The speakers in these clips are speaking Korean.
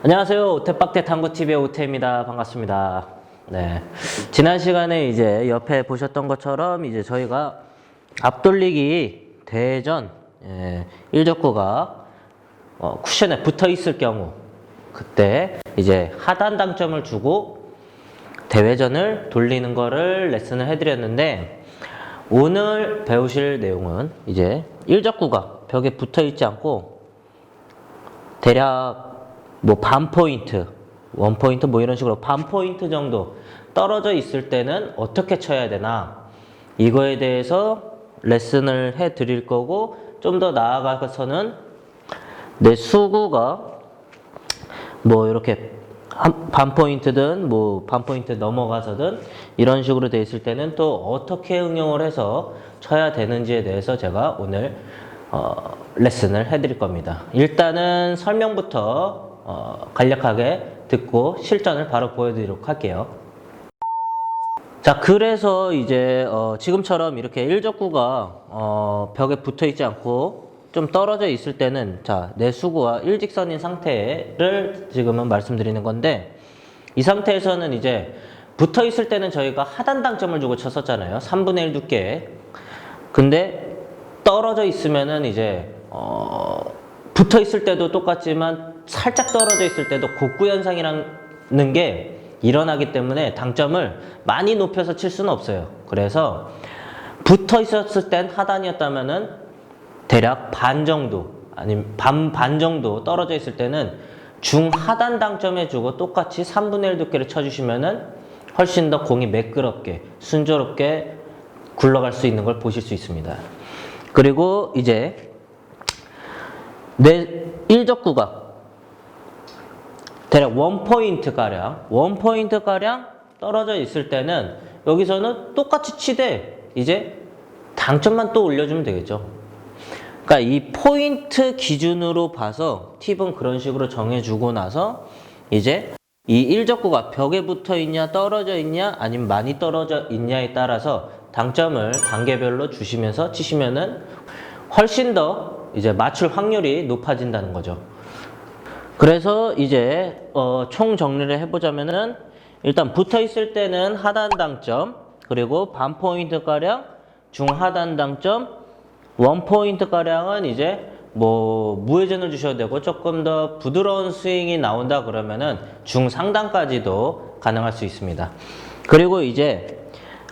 안녕하세요. 오태빡대 탐구TV의 오태입니다. 반갑습니다. 네. 지난 시간에 이제 옆에 보셨던 것처럼 이제 저희가 앞돌리기 대전 일적구가 쿠션에 붙어 있을 경우 그때 이제 하단 당점을 주고 대회전을 돌리는 거를 레슨을 해드렸는데, 오늘 배우실 내용은 이제 일적구가 벽에 붙어 있지 않고 대략 뭐 반 포인트, 원 포인트 뭐 이런 식으로 반 포인트 정도 떨어져 있을 때는 어떻게 쳐야 되나, 이거에 대해서 레슨을 해 드릴 거고, 좀 더 나아가서는 내 수구가 뭐 이렇게 반 포인트든 뭐 반 포인트 넘어가서든 이런 식으로 돼 있을 때는 또 어떻게 응용을 해서 쳐야 되는지에 대해서 제가 오늘 레슨을 해 드릴 겁니다. 일단은 설명부터 간략하게 듣고 실전을 바로 보여드리도록 할게요. 자, 그래서 이제 지금처럼 이렇게 일적구가 벽에 붙어 있지 않고 좀 떨어져 있을 때는, 자, 내 수구와 일직선인 상태를 지금은 말씀드리는 건데, 이 상태에서는 이제 붙어 있을 때는 저희가 하단 당점을 주고 쳤었잖아요. 3분의 1 두께. 근데 떨어져 있으면은 이제 붙어 있을 때도 똑같지만 살짝 떨어져 있을 때도 곡구 현상이라는 게 일어나기 때문에 당점을 많이 높여서 칠 수는 없어요. 그래서 붙어 있었을 땐 하단이었다면은 대략 반 정도, 아니면 반 정도 떨어져 있을 때는 중하단 당점에 주고 똑같이 3분의 1 두께를 쳐주시면은 훨씬 더 공이 매끄럽게 순조롭게 굴러갈 수 있는 걸 보실 수 있습니다. 그리고 이제 내 일적구가 대략 원 포인트 가량 떨어져 있을 때는 여기서는 똑같이 치되 이제 당점만 또 올려주면 되겠죠. 그러니까 이 포인트 기준으로 봐서 팁은 그런 식으로 정해주고 나서 이제 이 일적구가 벽에 붙어 있냐 떨어져 있냐 아니면 많이 떨어져 있냐에 따라서 당점을 단계별로 주시면서 치시면은 훨씬 더 이제 맞출 확률이 높아진다는 거죠. 그래서 이제 총 정리를 해보자면은, 일단 붙어 있을 때는 하단 당점, 그리고 반 포인트 가량 중하단 당점, 원 포인트 가량은 이제 뭐 무회전을 주셔도 되고, 조금 더 부드러운 스윙이 나온다 그러면은 중상단까지도 가능할 수 있습니다. 그리고 이제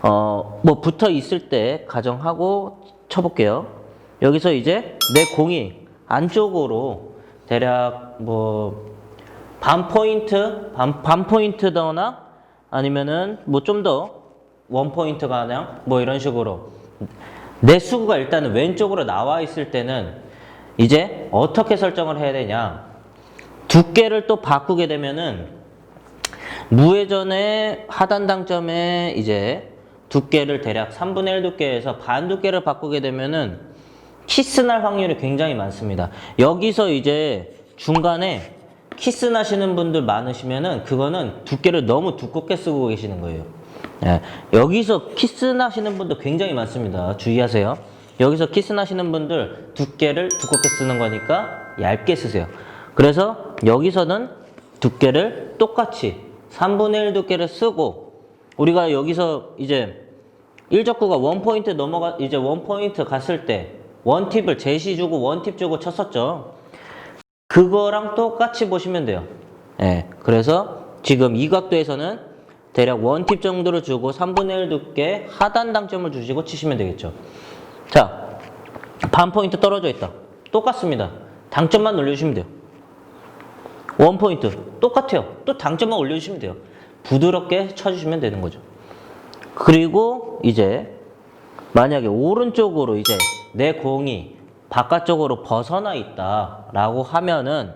뭐 붙어 있을 때 가정하고 쳐볼게요. 여기서 이제 내 공이 안쪽으로 대략 뭐 반 포인트 더나 아니면은 뭐 좀 더 원 포인트 가량 뭐 이런 식으로 내 수구가 일단은 왼쪽으로 나와 있을 때는 이제 어떻게 설정을 해야 되냐, 두께를 또 바꾸게 되면은 무회전의 하단 당점에 이제 두께를 대략 3분의 1 두께에서 반 두께를 바꾸게 되면은 키스 날 확률이 굉장히 많습니다. 여기서 이제 중간에 키스 나시는 분들 많으시면은 그거는 두께를 너무 두껍게 쓰고 계시는 거예요. 예, 여기서 키스 나시는 분들 굉장히 많습니다. 주의하세요. 여기서 키스 나시는 분들 두께를 두껍게 쓰는 거니까 얇게 쓰세요. 그래서 여기서는 두께를 똑같이 3분의 1 두께를 쓰고, 우리가 여기서 이제 일적구가 원 포인트 이제 원 포인트 갔을 때 원팁을 제시 주고 원팁 주고 쳤었죠. 그거랑 똑같이 보시면 돼요. 예, 그래서 지금 이 각도에서는 대략 원팁 정도를 주고 3분의 1 두께 하단 당점을 주시고 치시면 되겠죠. 자, 반 포인트 떨어져 있다. 똑같습니다. 당점만 올려주시면 돼요. 원 포인트 똑같아요. 또 당점만 올려주시면 돼요. 부드럽게 쳐주시면 되는 거죠. 그리고 이제 만약에 오른쪽으로 이제 내 공이 바깥쪽으로 벗어나 있다라고 하면은,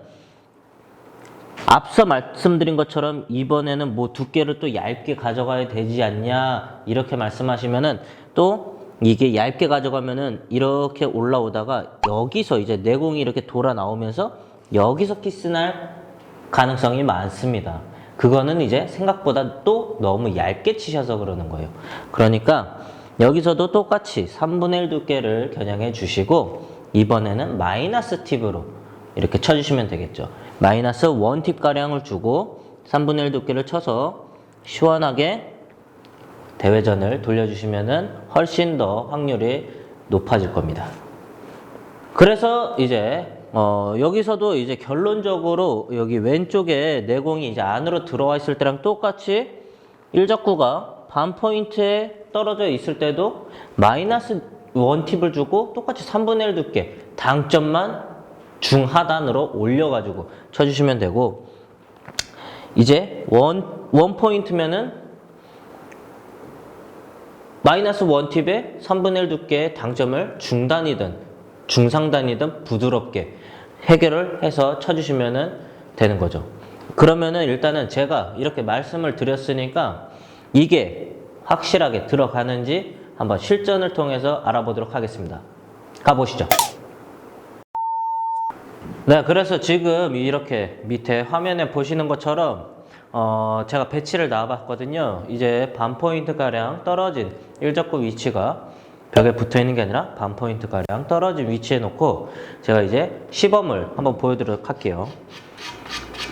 앞서 말씀드린 것처럼 이번에는 뭐 두께를 또 얇게 가져가야 되지 않냐 이렇게 말씀하시면은, 또 이게 얇게 가져가면은 이렇게 올라오다가 여기서 이제 내 공이 이렇게 돌아 나오면서 여기서 키스날 가능성이 많습니다. 그거는 이제 생각보다 또 너무 얇게 치셔서 그러는 거예요. 그러니까 여기서도 똑같이 3분의 1 두께를 겨냥해 주시고, 이번에는 마이너스 팁으로 이렇게 쳐주시면 되겠죠. 마이너스 1팁 가량을 주고 3분의 1 두께를 쳐서 시원하게 대회전을 돌려주시면은 훨씬 더 확률이 높아질 겁니다. 그래서 이제 여기서도 이제 결론적으로 여기 왼쪽에 내공이 이제 안으로 들어와 있을 때랑 똑같이 일적구가 반 포인트에 떨어져 있을 때도 마이너스 1팁을 주고 똑같이 3분의 1 두께 당점만 중하단으로 올려가지고 쳐주시면 되고, 이제 원 포인트면은 마이너스 1팁에 3분의 1 두께의 당점을 중단이든 중상단이든 부드럽게 해결을 해서 쳐주시면 되는 거죠. 그러면은 일단은 제가 이렇게 말씀을 드렸으니까 이게 확실하게 들어가는지 한번 실전을 통해서 알아보도록 하겠습니다. 가보시죠. 네, 그래서 지금 이렇게 밑에 화면에 보시는 것처럼 제가 배치를 놔봤거든요. 이제 반 포인트가량 떨어진 일적구 위치가 벽에 붙어 있는 게 아니라 반 포인트가량 떨어진 위치에 놓고 제가 이제 시범을 한번 보여드리도록 할게요.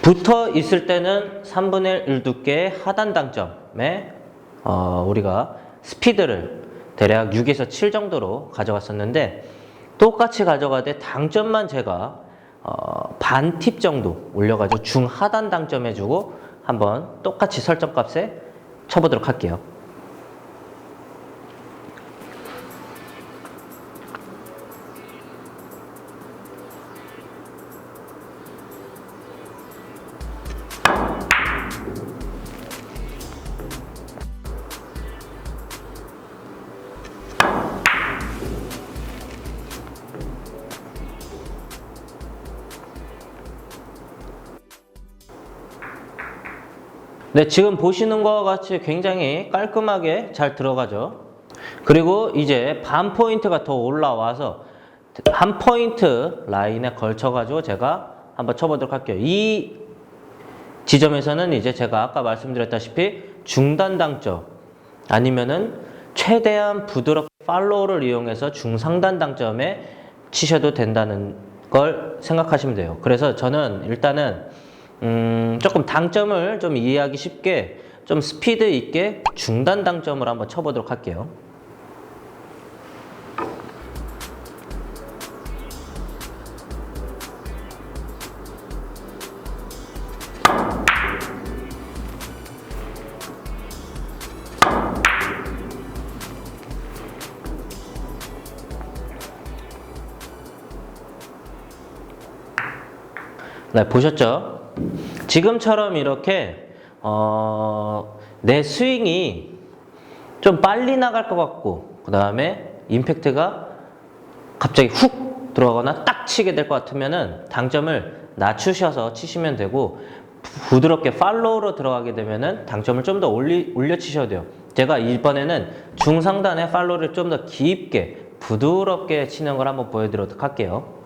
붙어 있을 때는 3분의 1 두께의 하단 당점에 우리가 스피드를 대략 6에서 7 정도로 가져갔었는데, 똑같이 가져가되 당점만 제가 반 팁 정도 올려가지고 중하단 당점 해주고 한번 똑같이 설정값에 쳐보도록 할게요. 네, 지금 보시는 것과 같이 굉장히 깔끔하게 잘 들어가죠. 그리고 이제 반 포인트가 더 올라와서 한 포인트 라인에 걸쳐가지고 제가 한번 쳐보도록 할게요. 이 지점에서는 이제 제가 아까 말씀드렸다시피 중단 당점 아니면은 최대한 부드럽게 팔로우를 이용해서 중상단 당점에 치셔도 된다는 걸 생각하시면 돼요. 그래서 저는 일단은 조금 당점을 좀 이해하기 쉽게 좀 스피드 있게 중단 당점을 한번 쳐보도록 할게요. 네, 보셨죠? 지금처럼 이렇게 내 스윙이 좀 빨리 나갈 것 같고, 그 다음에 임팩트가 갑자기 훅 들어가거나 딱 치게 될 것 같으면은 당점을 낮추셔서 치시면 되고, 부드럽게 팔로우로 들어가게 되면은 당점을 좀 더 올려 치셔야 돼요. 제가 이번에는 중상단의 팔로우를 좀 더 깊게 부드럽게 치는 걸 한번 보여드리도록 할게요.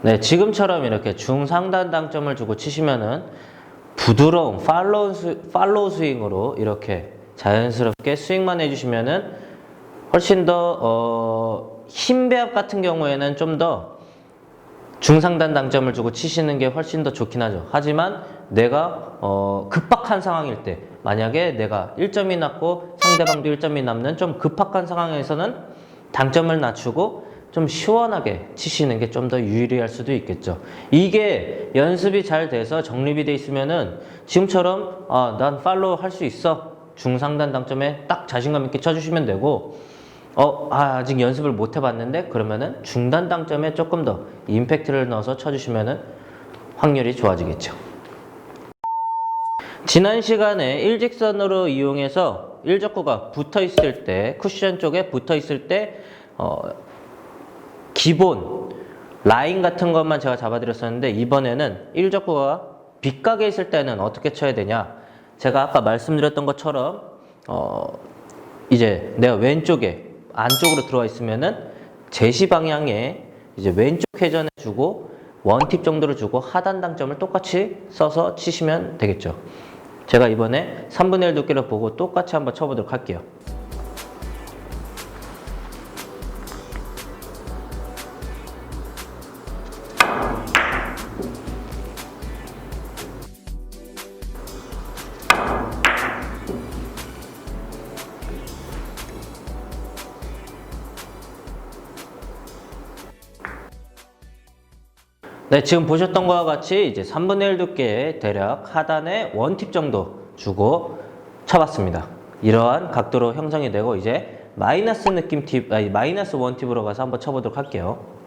네, 지금처럼 이렇게 중상단 당점을 주고 치시면은 부드러운 팔로우 스윙으로 이렇게 자연스럽게 스윙만 해주시면은 훨씬 더 흰 배합 같은 경우에는 좀 더 중상단 당점을 주고 치시는 게 훨씬 더 좋긴 하죠. 하지만 내가 급박한 상황일 때, 만약에 내가 1점이 났고 상대방도 1점이 남는 좀 급박한 상황에서는 당점을 낮추고 좀 시원하게 치시는 게 좀 더 유리할 수도 있겠죠. 이게 연습이 잘 돼서 정립이 돼 있으면은 지금처럼 난 팔로우 할 수 있어, 중상단 당점에 딱 자신감 있게 쳐주시면 되고, 아직 연습을 못 해봤는데 그러면은 중단 당점에 조금 더 임팩트를 넣어서 쳐주시면은 확률이 좋아지겠죠. 지난 시간에 일직선으로 이용해서 일적구가 붙어 있을 때, 쿠션 쪽에 붙어 있을 때 기본 라인 같은 것만 제가 잡아드렸었는데 이번에는 1적구가 빗각에 있을 때는 어떻게 쳐야 되냐. 제가 아까 말씀드렸던 것처럼 이제 내가 왼쪽에 안쪽으로 들어와 있으면은 제시 방향에 이제 왼쪽 회전해 주고 원팁 정도를 주고 하단 당점을 똑같이 써서 치시면 되겠죠. 제가 이번에 3분의 1 두께를 보고 똑같이 한번 쳐보도록 할게요. 네, 지금 보셨던 것과 같이 이제 3분의 1 두께의 대략 하단에 원팁 정도 주고 쳐봤습니다. 이러한 각도로 형성이 되고 이제 마이너스 느낌 팁, 아니 마이너스 원팁으로 가서 한번 쳐보도록 할게요.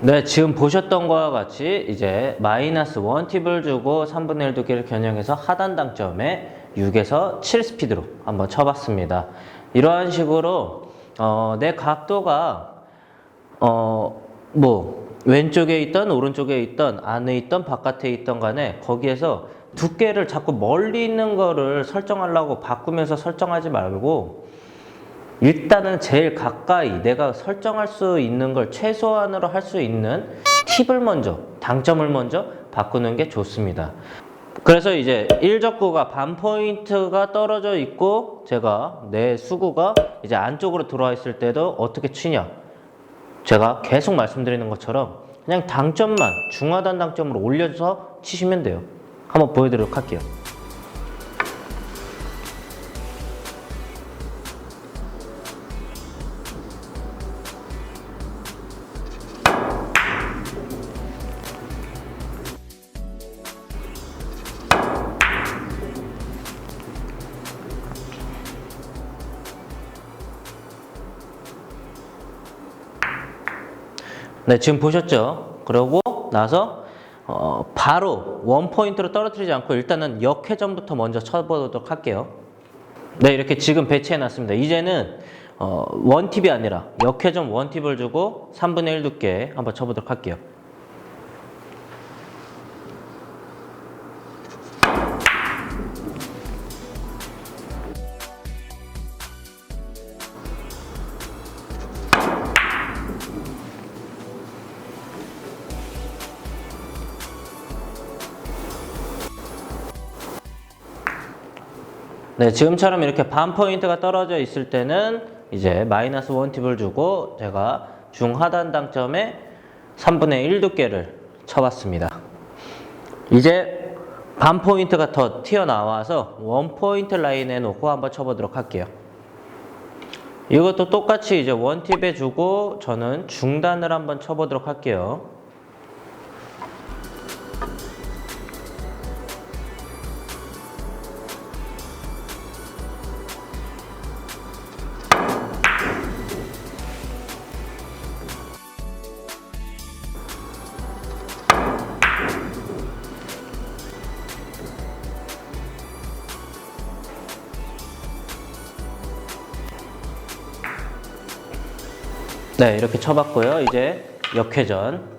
네, 지금 보셨던 것과 같이 이제 마이너스 원팁을 주고 3분의 1 두께를 겨냥해서 하단 당점에 6에서 7 스피드로 한번 쳐봤습니다. 이러한 식으로 내 각도가 뭐 왼쪽에 있던 오른쪽에 있던 안에 있던 바깥에 있던 간에 거기에서 두께를 자꾸 멀리 있는 거를 설정하려고 바꾸면서 설정하지 말고 일단은 제일 가까이 내가 설정할 수 있는 걸 최소한으로 할 수 있는 팁을 먼저, 당점을 먼저 바꾸는 게 좋습니다. 그래서 이제 1적구가 반 포인트가 떨어져 있고 제가 내 수구가 이제 안쪽으로 들어와 있을 때도 어떻게 치냐. 제가 계속 말씀드리는 것처럼 그냥 당점만 중하단 당점으로 올려서 치시면 돼요. 한번 보여드리도록 할게요. 네, 지금 보셨죠? 그러고 나서 바로 원포인트로 떨어뜨리지 않고 일단은 역회전부터 먼저 쳐보도록 할게요. 네, 이렇게 지금 배치해 놨습니다. 이제는 원팁이 아니라 역회전 원팁을 주고 3분의 1 두께 한번 쳐보도록 할게요. 네, 지금처럼 이렇게 반 포인트가 떨어져 있을 때는 이제 마이너스 원팁을 주고 제가 중하단 당점에 3분의 1 두께를 쳐봤습니다. 이제 반 포인트가 더 튀어나와서 원 포인트 라인에 놓고 한번 쳐보도록 할게요. 이것도 똑같이 이제 원팁에 주고 저는 중단을 한번 쳐보도록 할게요. 네, 이렇게 쳐봤고요. 이제 역회전.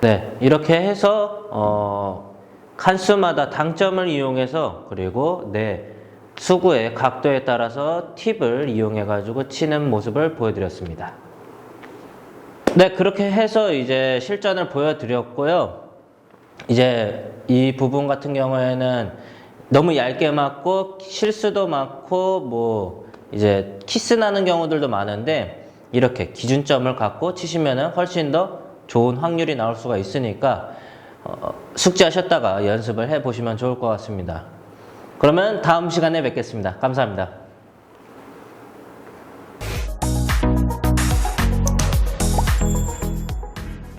네, 이렇게 해서 칸수마다 당점을 이용해서 그리고 내 수구의 각도에 따라서 팁을 이용해 가지고 치는 모습을 보여드렸습니다. 네, 그렇게 해서 이제 실전을 보여드렸고요. 이제 이 부분 같은 경우에는 너무 얇게 맞고 실수도 많고 뭐 이제 키스 나는 경우들도 많은데 이렇게 기준점을 갖고 치시면은 훨씬 더 좋은 확률이 나올 수가 있으니까 숙지하셨다가 연습을 해 보시면 좋을 것 같습니다. 그러면 다음 시간에 뵙겠습니다. 감사합니다.